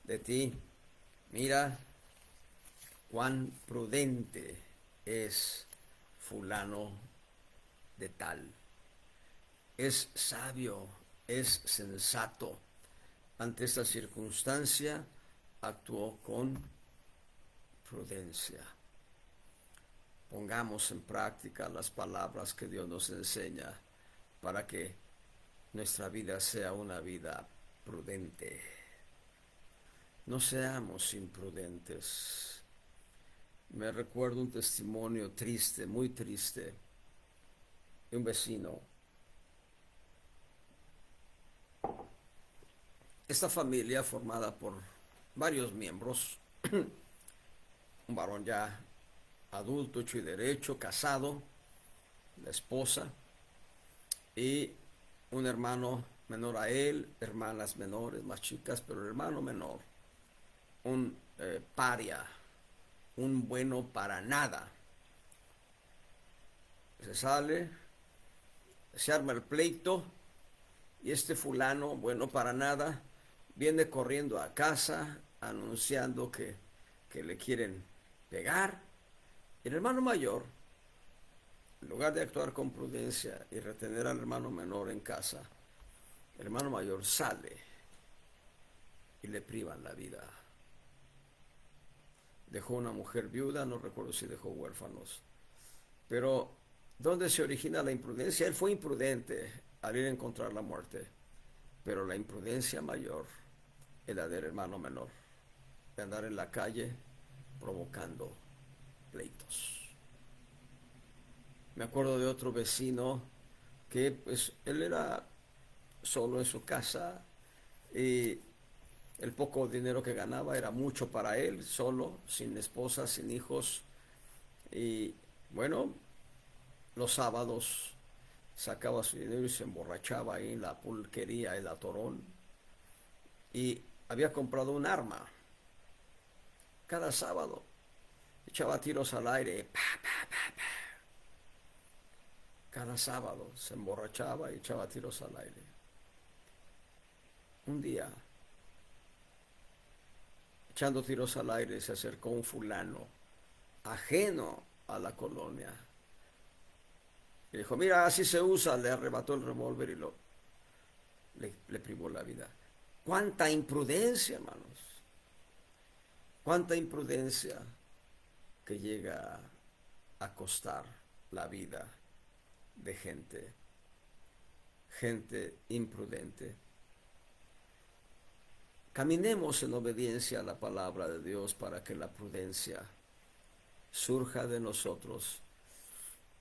de ti, mira cuán prudente es fulano de tal. Es sabio, es sensato. Ante esta circunstancia actuó con prudencia. Pongamos en práctica las palabras que Dios nos enseña para que nuestra vida sea una vida prudente. No seamos imprudentes. Me recuerdo un testimonio triste, muy triste, de un vecino. Esta familia formada por varios miembros, un varón ya adulto, hecho y derecho, casado, la esposa, y un hermano menor a él, hermanas menores, más chicas, pero el hermano menor, un paria, un bueno para nada. Se sale, se arma el pleito, y este fulano, bueno para nada, viene corriendo a casa anunciando que le quieren pegar. El hermano mayor, en lugar de actuar con prudencia y retener al hermano menor en casa, el hermano mayor sale y le privan la vida. Dejó una mujer viuda, no recuerdo si dejó huérfanos. Pero, ¿dónde se origina la imprudencia? Él fue imprudente al ir a encontrar la muerte. Pero la imprudencia mayor es la del hermano menor, de andar en la calle provocando pleitos. Me acuerdo de otro vecino que pues él era solo en su casa y el poco dinero que ganaba era mucho para él, solo, sin esposa, sin hijos. Y bueno, los sábados sacaba su dinero y se emborrachaba ahí en la pulquería, el atorón. Y había comprado un arma. Cada sábado echaba tiros al aire. Pa, pa, pa, pa. Cada sábado se emborrachaba y echaba tiros al aire. Un día, echando tiros al aire, se acercó un fulano ajeno a la colonia. Le dijo, mira, así se usa. Le arrebató el revólver y le privó la vida. Cuánta imprudencia, hermanos. Cuánta imprudencia que llega a costar la vida de gente imprudente. Caminemos en obediencia a la palabra de Dios para que la prudencia surja de nosotros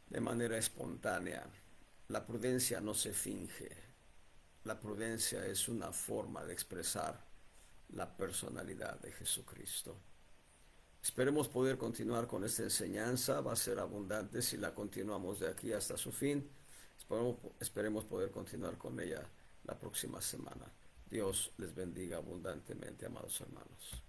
de manera espontánea. La prudencia no se finge. La prudencia es una forma de expresar la personalidad de Jesucristo. Esperemos poder continuar con esta enseñanza. Va a ser abundante si la continuamos de aquí hasta su fin. Esperemos poder continuar con ella la próxima semana. Dios les bendiga abundantemente, amados hermanos.